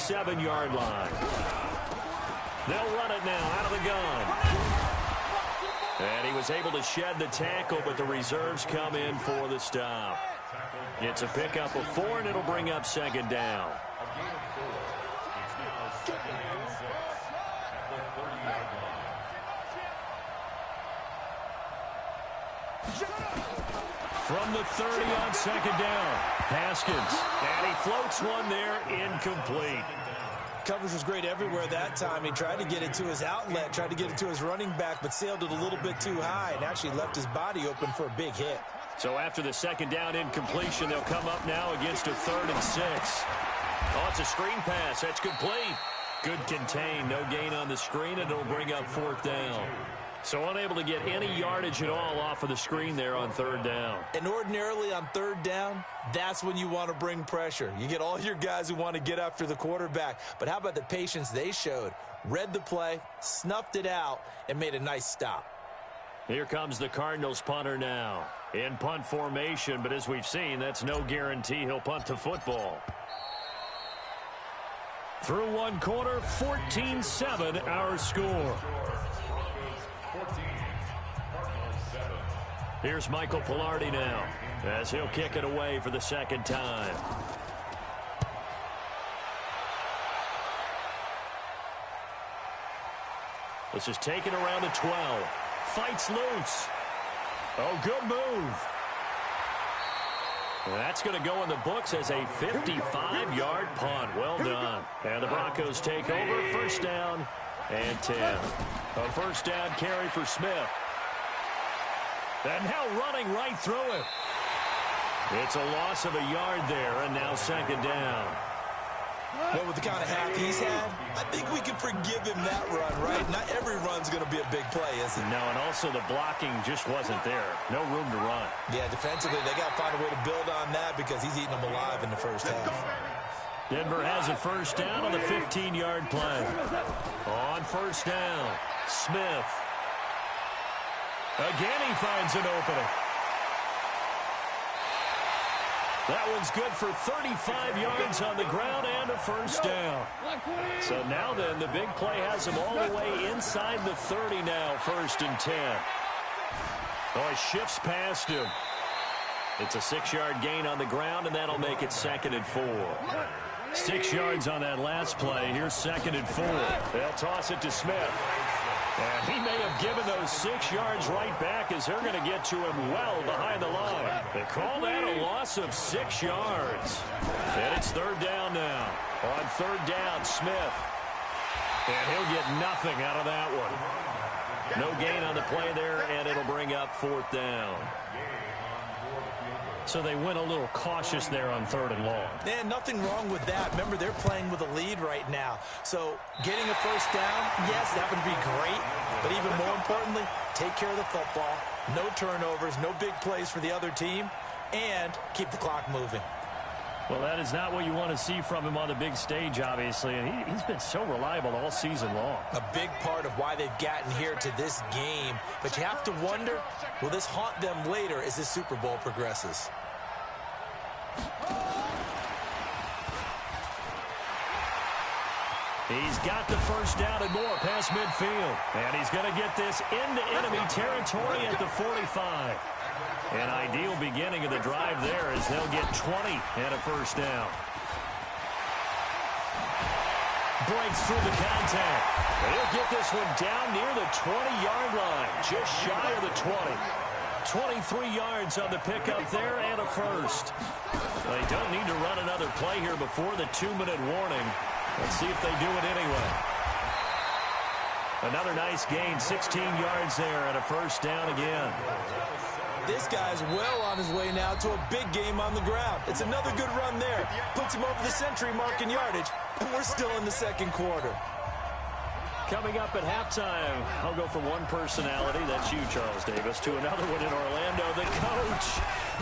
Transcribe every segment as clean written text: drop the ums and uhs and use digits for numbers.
37-yard line. They'll run it now out of the gun. And he was able to shed the tackle, but the reserves come in for the stop. It's a pickup of 4, and it'll bring up second down. From the 30 on second down, Haskins. And he floats one there, incomplete. Coverage was great everywhere that time. He tried to get it to his outlet, tried to get it to his running back, but sailed it a little bit too high and actually left his body open for a big hit. So after the second down incompletion, they'll come up now against a 3rd and 6. Oh, it's a screen pass. That's complete. Good contain. No gain on the screen, and it'll bring up 4th down. So unable to get any yardage at all off of the screen there on 3rd down. And ordinarily on 3rd down, that's when you want to bring pressure. You get all your guys who want to get after the quarterback. But how about the patience they showed? Read the play, snuffed it out, and made a nice stop. Here comes the Cardinals punter now. In punt formation, but as we've seen, that's no guarantee he'll punt the football. Through one quarter, 14-7 our score. Here's Michael Pilardi now, as he'll kick it away for the second time. This is taken around the 12. Fights loose. Oh, good move. That's going to go in the books as a 55-yard punt. Well done. And the Broncos take over. First down and 10. A first down carry for Smith. And now running right through it. It's a loss of a yard there, and now second down. Well, with the kind of half he's had, I think we can forgive him that run, right? Not every run's going to be a big play, is it? No, and also the blocking just wasn't there. No room to run. Yeah, defensively, they got to find a way to build on that because he's eating them alive in the first half. Denver has a first down on the 15-yard play. On first down, Smith. Again, he finds an opening. That one's good for 35 yards on the ground and a first down. So now then, the big play has him all the way inside the 30 now, 1st and 10. Oh, he shifts past him. It's a 6-yard gain on the ground, and that'll make it 2nd and 4. 6 yards on that last play. Here's 2nd and 4. They'll toss it to Smith. And he may have given those 6 yards right back as they're going to get to him well behind the line. They call that a loss of 6 yards. And it's 3rd down now. On 3rd down, Smith. And he'll get nothing out of that one. No gain on the play there, and it'll bring up 4th down. So they went a little cautious there on 3rd and long. And nothing wrong with that. Remember, they're playing with a lead right now. So getting a first down, yes, that would be great. But even more importantly, take care of the football. No turnovers, no big plays for the other team, and keep the clock moving. Well, that is not what you want to see from him on the big stage, obviously. And he's been so reliable all season long. A big part of why they've gotten here to this game. But you have to wonder, will this haunt them later as this Super Bowl progresses? He's got the first down and more past midfield. And he's going to get this into enemy territory at the 45. An ideal beginning of the drive there as they'll get 20 and a first down. Breaks through the contact. He'll get this one down near the 20-yard line, just shy of the 20. 23 yards on the pickup there and a first. They don't need to run another play here before the 2-minute warning. Let's see if they do it anyway. Another nice gain, 16 yards there and a first down again. This guy's well on his way now to a big game on the ground. It's another good run there. Puts him over the century mark in yardage, and we're still in the second quarter. Coming up at halftime, I'll go from one personality, that's you, Charles Davis, to another one in Orlando, the coach.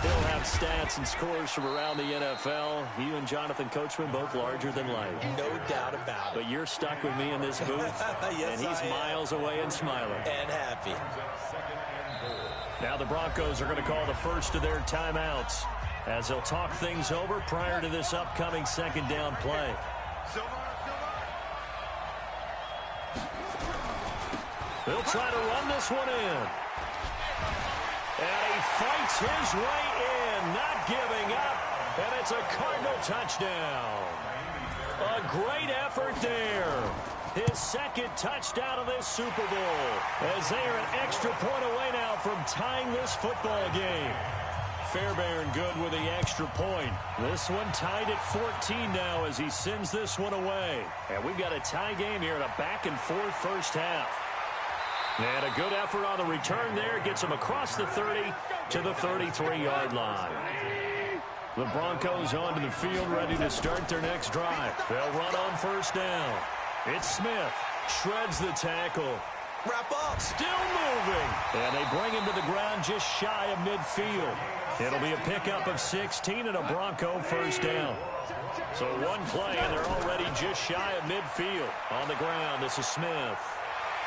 He'll have stats and scores from around the NFL. You and Jonathan Coachman, both larger than life. No doubt about it. But you're stuck with me in this booth, yes, and he's miles away and smiling. And happy. Now the Broncos are going to call the first of their timeouts as they'll talk things over prior to this upcoming second down play. They'll try to run this one in. And he fights his way in, not giving up. And it's a Cardinal touchdown. A great effort there. His second touchdown of this Super Bowl, as they are an extra point away now from tying this football game. Fairbairn good with the extra point. This one tied at 14 now as he sends this one away. And we've got a tie game here in a back-and-forth first half. And a good effort on the return there. Gets him across the 30 to the 33-yard line. The Broncos onto the field ready to start their next drive. They'll run on first down. It's Smith. Shreds the tackle. Wrap up. Still moving. And they bring him to the ground just shy of midfield. It'll be a pickup of 16 and a Bronco first down. So one play, and they're already just shy of midfield. On the ground, this is Smith.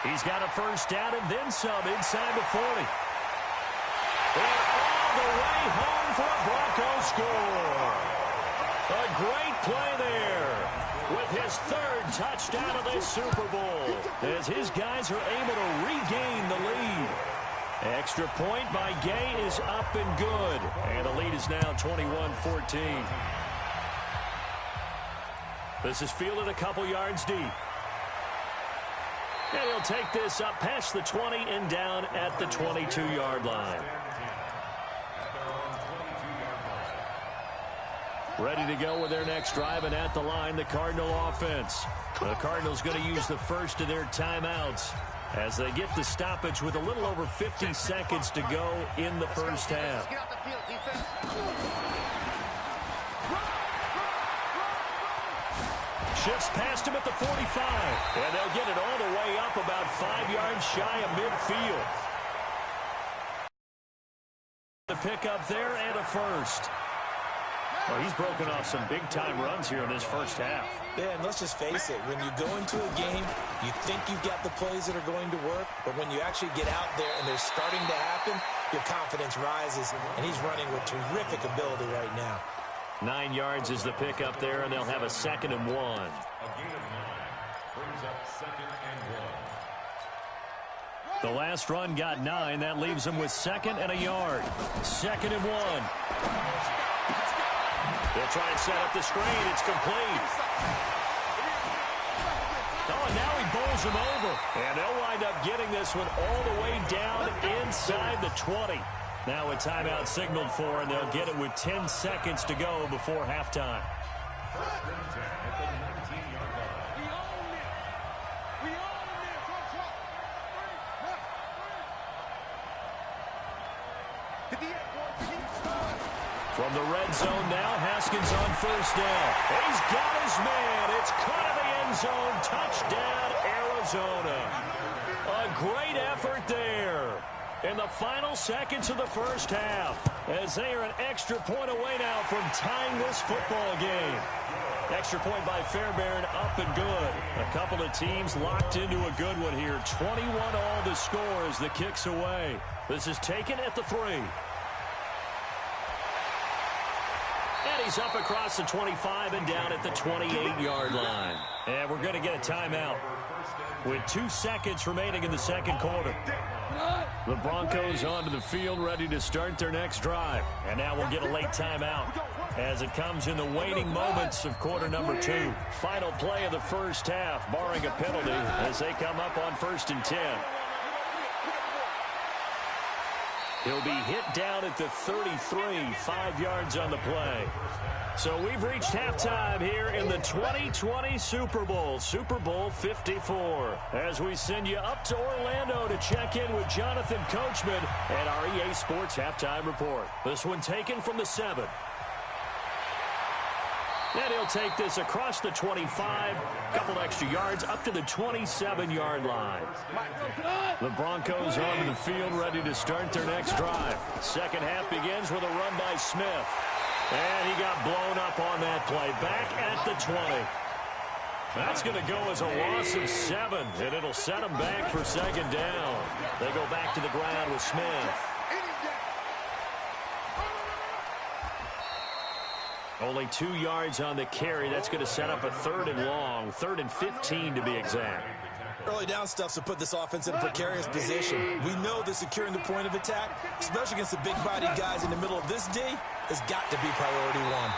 He's got a first down and then some inside the 40. And all the way home for a Bronco score. A great play there with his third touchdown of this Super Bowl as his guys are able to regain the lead. Extra point by Gay is up and good. And the lead is now 21-14. This is fielded a couple yards deep. And he'll take this up past the 20 and down at the 22-yard line. Ready to go with their next drive, and at the line, the Cardinal offense. The Cardinals going to use the first of their timeouts as they get the stoppage with a little over 50 seconds to go in the first half. Shifts past him at the 45, and they'll get it all the way up about 5 yards shy of midfield. The pickup there and a first. Well, he's broken off some big-time runs here in this first half. Yeah, and let's just face it. When you go into a game, you think you've got the plays that are going to work, but when you actually get out there and they're starting to happen, your confidence rises, and he's running with terrific ability right now. 9 yards is the pickup there, and they'll have a 2nd and 1. The last run got 9. That leaves them with 2nd and a yard. 2nd and 1. They'll try and set up the screen. It's complete. Oh, and now he bowls him over. And they'll wind up getting this one all the way down inside the 20. Now a timeout signaled for, and they'll get it with 10 seconds to go before halftime. From the red zone now, Haskins on first down. He's got his man. It's caught in the end zone. Touchdown, Arizona. A great effort there in the final seconds of the first half, as they are an extra point away now from tying this football game. Extra point by Fairbairn, up and good. A couple of teams locked into a good one here. 21 all the score as the kick's away. This is taken at the 3. And he's up across the 25 and down at the 28-yard line. And we're going to get a timeout with 2 seconds remaining in the second quarter. The Broncos onto the field ready to start their next drive. And now we'll get a late timeout as it comes in the waning moments of quarter number 2. Final play of the first half, barring a penalty, as they come up on 1st and 10. He'll be hit down at the 33, 5 yards on the play. So we've reached halftime here in the 2020 Super Bowl, Super Bowl 54. As we send you up to Orlando to check in with Jonathan Coachman and our EA Sports Halftime Report. This one taken from the 7. And he'll take this across the 25, a couple extra yards, up to the 27-yard line. The Broncos onto the field ready to start their next drive. Second half begins with a run by Smith. And he got blown up on that play. Back at the 20. That's going to go as a loss of 7, and it'll set them back for second down. They go back to the ground with Smith. Only 2 yards on the carry. That's going to set up a 3rd and long, 3rd and 15 to be exact. Early down stuff to put this offense in a precarious position. We know that securing the point of attack, especially against the big-bodied guys in the middle of this D, has got to be priority one.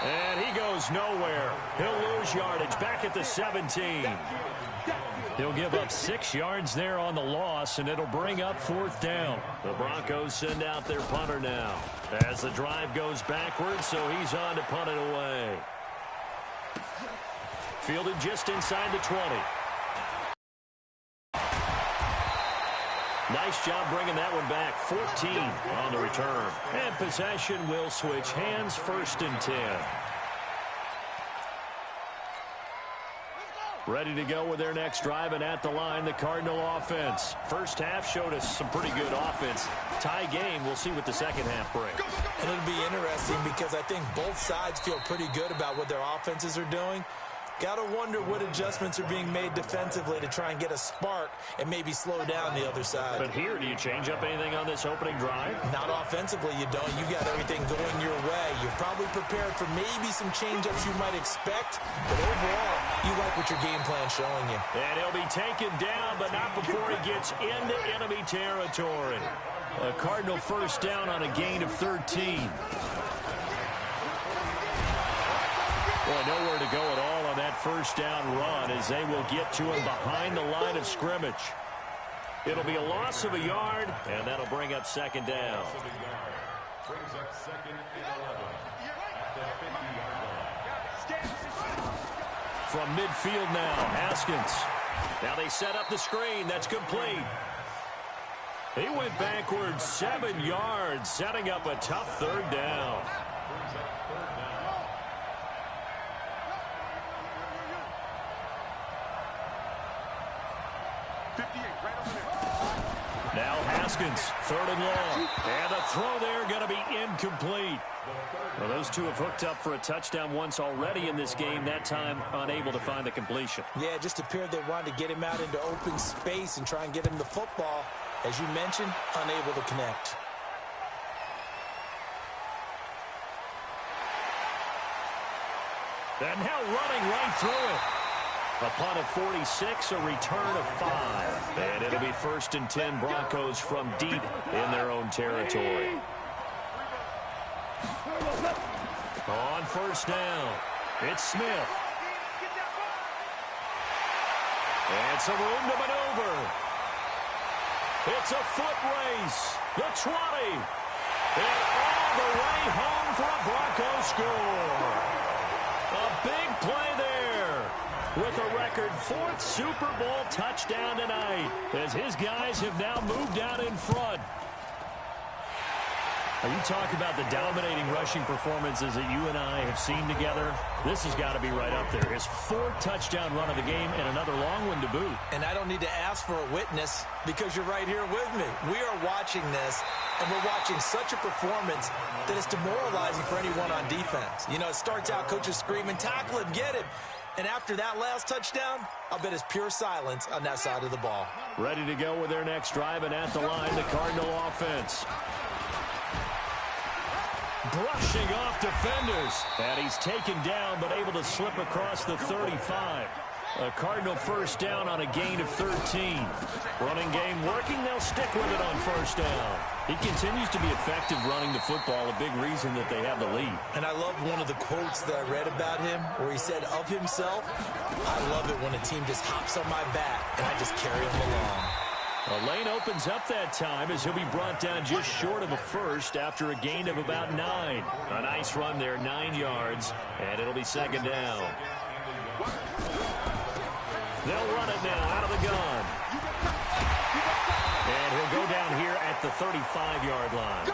And he goes nowhere. He'll lose yardage back at the 17. He'll give up 6 yards there on the loss, and it'll bring up 4th down. The Broncos send out their punter now as the drive goes backwards, so he's on to punt it away. Fielded just inside the 20. Nice job bringing that one back. 14 on the return. And possession will switch hands, 1st and 10. Ready to go with their next drive, and at the line, the Cardinal offense. First half showed us some pretty good offense. Tie game. We'll see what the second half brings. And it'll be interesting because I think both sides feel pretty good about what their offenses are doing. Got to wonder what adjustments are being made defensively to try and get a spark and maybe slow down the other side. But here, do you change up anything on this opening drive? Not offensively, you don't. You got everything going your way. You've probably prepared for maybe some change-ups you might expect, but overall, you like what your game plan's showing you. And he'll be taken down, but not before he gets into enemy territory. A Cardinal first down on a gain of 13. Boy, nowhere to go at all on that first down run as they will get to him behind the line of scrimmage. It'll be a loss of a yard, and that'll bring up 2nd down. From midfield now, Haskins. Now they set up the screen. That's complete. He went backwards 7 yards, setting up a tough 3rd down. Now Haskins, 3rd and long. And the throw there going to be incomplete. Well, those two have hooked up for a touchdown once already in this game, that time unable to find the completion. Yeah, it just appeared they wanted to get him out into open space and try and get him the football. As you mentioned, unable to connect. And now running right through it. A punt of 46, a return of 5. And it'll be 1st and 10, Broncos from deep in their own territory. On 1st down, it's Smith. And some room to maneuver. It's a foot race. The 20. And all the way home for a Bronco score. A big play there. With a record 4th Super Bowl touchdown tonight, as his guys have now moved out in front. Now, you talk about the dominating rushing performances that you and I have seen together. This has got to be right up there. His 4th touchdown run of the game and another long one to boot. And I don't need to ask for a witness because you're right here with me. We are watching this, and we're watching such a performance that it's demoralizing for anyone on defense. You know, it starts out coaches screaming, tackle him, get him. And after that last touchdown, I'll bet it's pure silence on that side of the ball. Ready to go with their next drive, and at the line, the Cardinal offense. Brushing off defenders. And he's taken down, but able to slip across the 35. A Cardinal first down on a gain of 13. Running game working. They'll stick with it on 1st down. He continues to be effective running the football, a big reason that they have the lead. And I love one of the quotes that I read about him where he said of himself, I love it when a team just hops on my back and I just carry them along. The lane opens up that time as he'll be brought down just short of a first after a gain of about 9. A nice run there, 9 yards, and it'll be 2nd down. They'll run it now out of the gun. And he'll go down here at the 35-yard line.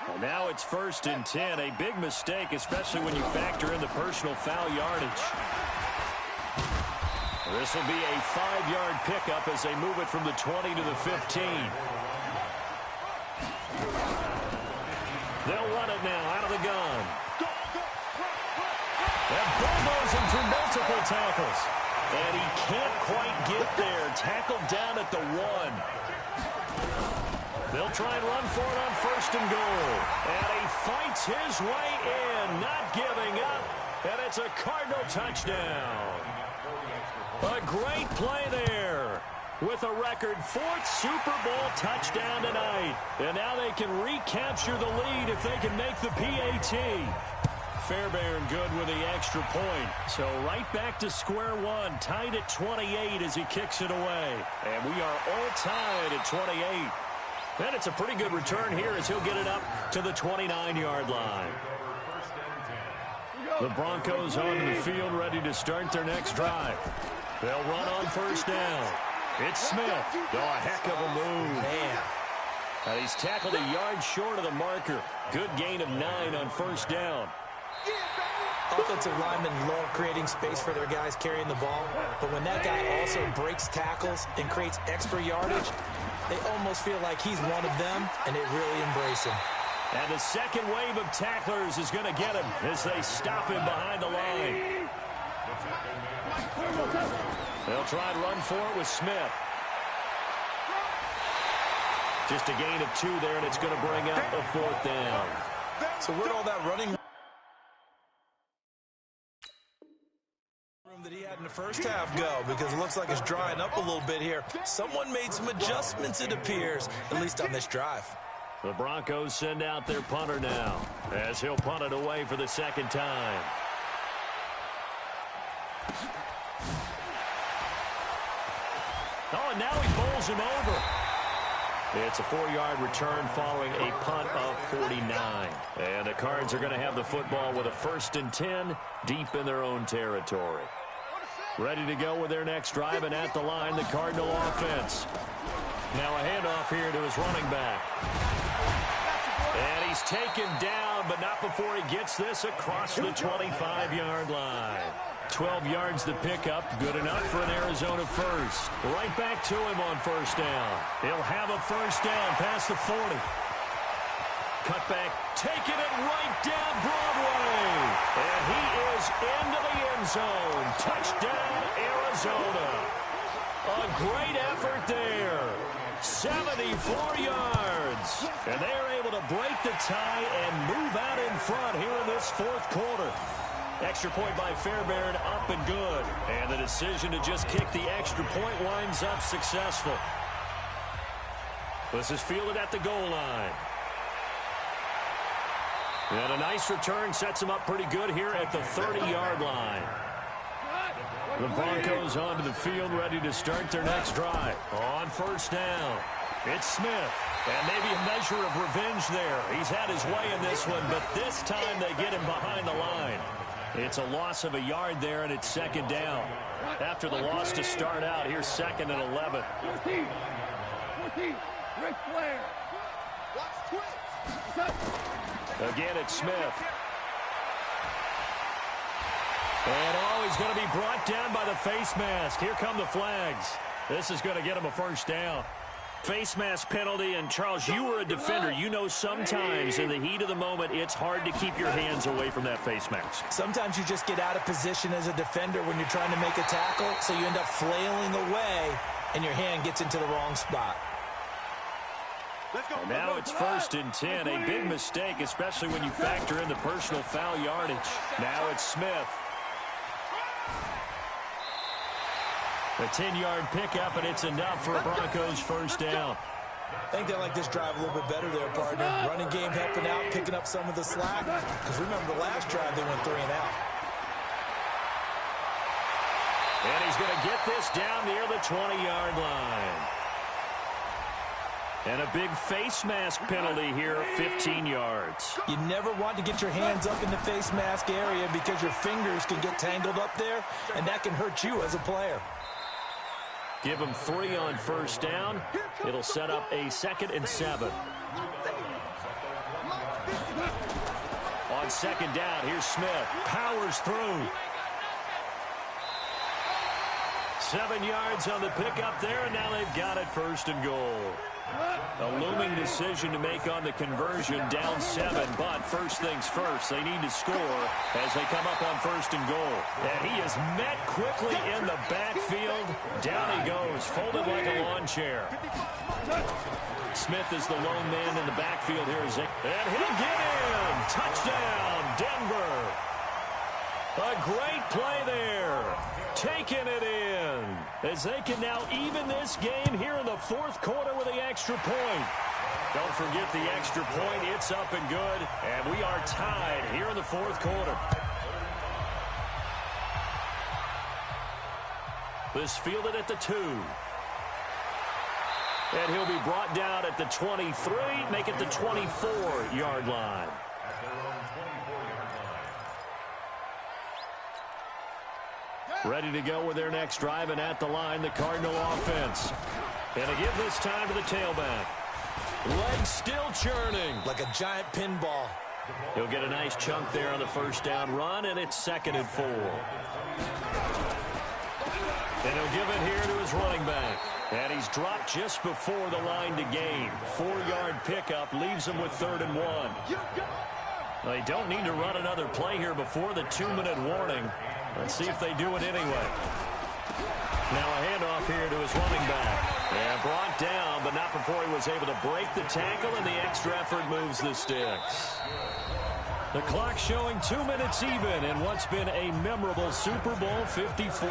Well, now it's 1st and 10. A big mistake, especially when you factor in the personal foul yardage. This will be a 5-yard pickup as they move it from the 20 to the 15. They'll run it now out of the gun. And bulldozing through multiple tackles. And he can't quite get there. Tackled down at the 1. They'll try and run for it on 1st and goal. And he fights his way in, not giving up. And it's a Cardinal touchdown. A great play there. With a record 4th Super Bowl touchdown tonight. And now they can recapture the lead if they can make the PAT. Fairbairn good with the extra point. So right back to square one. Tied at 28 as he kicks it away. And we are all tied at 28. And it's a pretty good return here as he'll get it up to the 29-yard line. The Broncos onto the field ready to start their next drive. They'll run on first down. It's Smith. Oh, a heck of a move. Man. He's tackled a yard short of the marker. Good gain of 9 on first down. Offensive linemen love creating space for their guys carrying the ball. But when that guy also breaks tackles and creates extra yardage, they almost feel like he's one of them, and they really embrace him. And the second wave of tacklers is going to get him as they stop him behind the line. They'll try and run for it with Smith. Just a gain of 2 there, and it's going to bring up a 4th down. So where'd all that running room that he had in the first half go? Because it looks like it's drying up a little bit here. Someone made some adjustments, it appears, at least on this drive. The Broncos send out their punter now as he'll punt it away for the second time. Oh, and now he bowls him over. It's a 4-yard return following a punt of 49. And the Cards are going to have the football with a 1st and 10 deep in their own territory. Ready to go with their next drive, and at the line, the Cardinal offense. Now a handoff here to his running back. And he's taken down, but not before he gets this across the 25-yard line. 12 yards to pick up. Good enough for an Arizona first. Right back to him on first down. He'll have a first down past the 40. Cutback, taking it right down Broadway. And he is into the end zone. Touchdown, Arizona. A great effort there. 74 yards. And they're able to break the tie and move out in front here in this 4th quarter. Extra point by Fairbairn, up and good. And the decision to just kick the extra point winds up successful. This is fielded at the goal line. And a nice return sets him up pretty good here at the 30-yard line. The Broncos onto the field ready to start their next drive. On first down, it's Smith. And maybe a measure of revenge there. He's had his way in this one, but this time they get him behind the line. It's a loss of a yard there, and it's second down. After the loss to start out, here's 2nd and 11. 14, Rick Flair. Again, it's Smith. And he's going to be brought down by the face mask. Here come the flags. This is going to get him a first down. Face mask penalty, and Charles, you were a defender. You know sometimes in the heat of the moment, it's hard to keep your hands away from that face mask. Sometimes you just get out of position as a defender when you're trying to make a tackle, so you end up flailing away, and your hand gets into the wrong spot. And now it's 1st and 10. A big mistake, especially when you factor in the personal foul yardage. Now it's Smith. A 10-yard pickup, and it's enough for a Broncos first down. I think they like this drive a little bit better there, partner. Running game helping out, picking up some of the slack. Because remember, the last drive they went 3 and out. And he's going to get this down near the 20-yard line. And a big face mask penalty here, 15 yards. You never want to get your hands up in the face mask area because your fingers can get tangled up there, and that can hurt you as a player. Give him 3 on first down. It'll set up a 2nd and 7. On 2nd down, here's Smith. Powers through. 7 yards on the pickup there, and now they've got it 1st and goal. A looming decision to make on the conversion, down 7, but first things first, they need to score as they come up on 1st and goal. And he is met quickly in the backfield. Down he goes, folded like a lawn chair. Smith is the lone man in the backfield here. And he'll get in. Touchdown, Denver. A great play there. Taking it in. As they can now even this game here in the fourth quarter with the extra point. Don't forget the extra point. It's up and good. And we are tied here in the fourth quarter. This fielded at the 2. And he'll be brought down at the 23, make it the 24-yard line. Ready to go with their next drive, and at the line, the Cardinal offense. And to give this time to the tailback. Legs still churning. Like a giant pinball. He'll get a nice chunk there on the first down run, and it's 2nd and 4. And he'll give it here to his running back. And he's dropped just before the line to gain. 4-yard pickup leaves him with 3rd and 1. They don't need to run another play here before the 2-minute warning. Let's see if they do it anyway. Now a handoff here to his running back. And brought down, but not before he was able to break the tackle, and the extra effort moves the sticks. The clock showing 2 minutes even in what's been a memorable Super Bowl 54.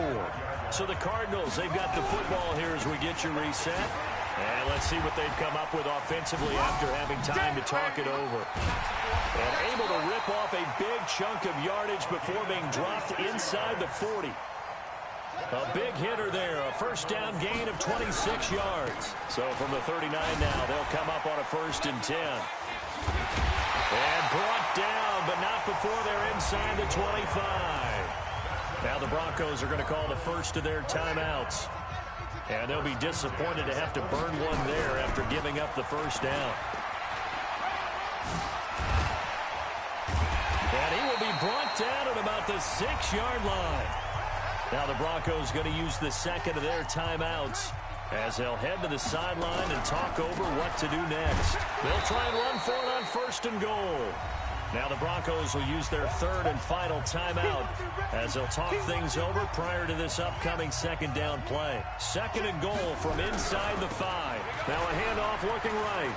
So the Cardinals, they've got the football here as we get you reset. And let's see what they've come up with offensively after having time to talk it over. And able to rip off a big chunk of yardage before being dropped inside the 40. A big hitter there, a first down gain of 26 yards. So from the 39 now, they'll come up on a 1st and 10. And brought down, but not before they're inside the 25. Now the Broncos are going to call the first of their timeouts. And they'll be disappointed to have to burn one there after giving up the first down. And he will be brought down at about the 6-yard line. Now the Broncos going to use the second of their timeouts as they'll head to the sideline and talk over what to do next. They'll try and run for it on 1st and goal. Now the Broncos will use their 3rd and final timeout as they'll talk things over prior to this upcoming 2nd down play. 2nd and goal from inside the 5. Now a handoff looking right.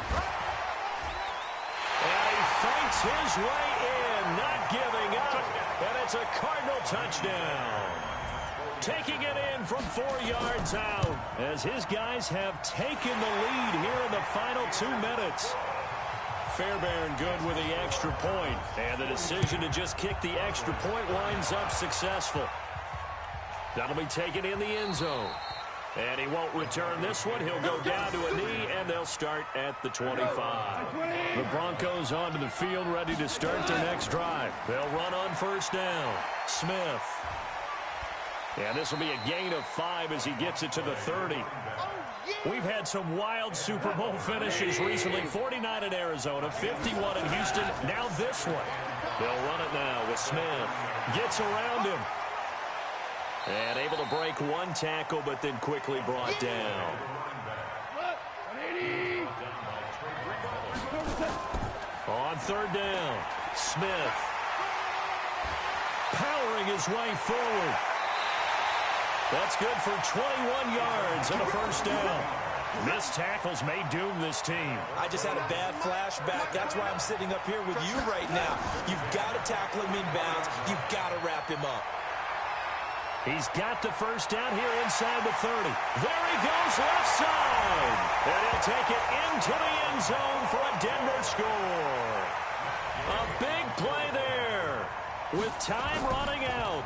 And he fights his way in, not giving up. And it's a Cardinal touchdown. Taking it in from 4 yards out as his guys have taken the lead here in the final 2 minutes. Fairbairn good with the extra point, and the decision to just kick the extra point winds up successful. That'll be taken in the end zone. And he won't return this one. He'll go down to a knee, and they'll start at the 25. The Broncos onto the field, ready to start their next drive. They'll run on 1st down. Smith. And this will be a gain of 5 as he gets it to the 30. We've had some wild Super Bowl finishes recently. 49 in Arizona, 51 in Houston, now this one. They'll run it now with Smith. Gets around him. And able to break one tackle, but then quickly brought down. On 3rd down, Smith. Powering his way forward. That's good for 21 yards and a 1st down. Missed tackles may doom this team. I just had a bad flashback. That's why I'm sitting up here with you right now. You've got to tackle him inbounds. You've got to wrap him up. He's got the 1st down here inside the 30. There he goes left side. And he'll take it into the end zone for a Denver score. A big play there with time running out.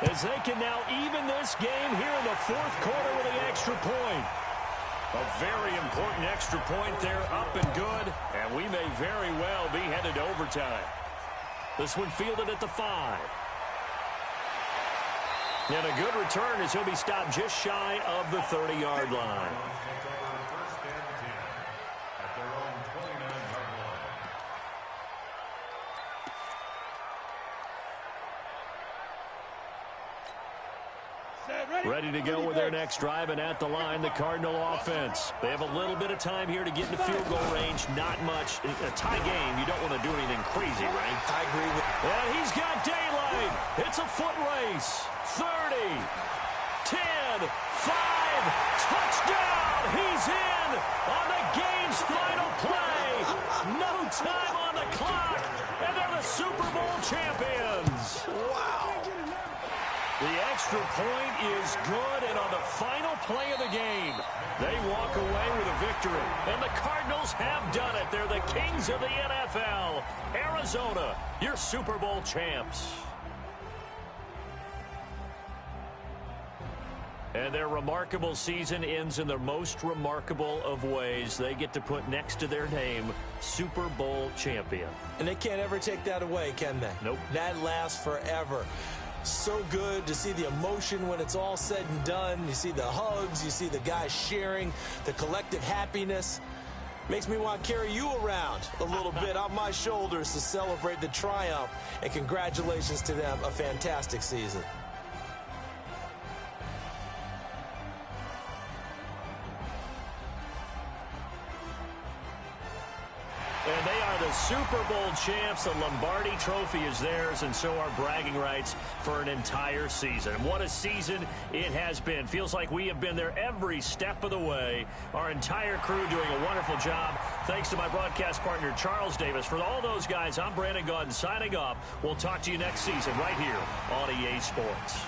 As they can now even this game here in the 4th quarter with the extra point. A very important extra point there, up and good. And we may very well be headed to overtime. This one fielded at the 5. And a good return as he'll be stopped just shy of the 30-yard line. Ready to go with their next drive, and at the line, the Cardinal offense. They have a little bit of time here to get into field goal range. Not much. A tie game, you don't want to do anything crazy, right? I agree with you. And he's got daylight. It's a foot race. 30, 10, 5, touchdown. He's in on the game's final play. No time on the clock, and they're the Super Bowl champions. Wow. The extra point is good, and on the final play of the game, they walk away with a victory. And the Cardinals have done it. They're the kings of the NFL. Arizona, your Super Bowl champs. And their remarkable season ends in the most remarkable of ways. They get to put next to their name, Super Bowl champion. And they can't ever take that away, can they? Nope. That lasts forever. So good to see the emotion when it's all said and done. You see the hugs, you see the guys sharing, the collective happiness. Makes me want to carry you around a little bit on my shoulders to celebrate the triumph. And congratulations to them, a fantastic season. And they are the Super Bowl champs. The Lombardi Trophy is theirs, and so are bragging rights for an entire season. And what a season it has been. Feels like we have been there every step of the way. Our entire crew doing a wonderful job. Thanks to my broadcast partner, Charles Davis. For all those guys, I'm Brandon Gaudin signing off. We'll talk to you next season right here on EA Sports.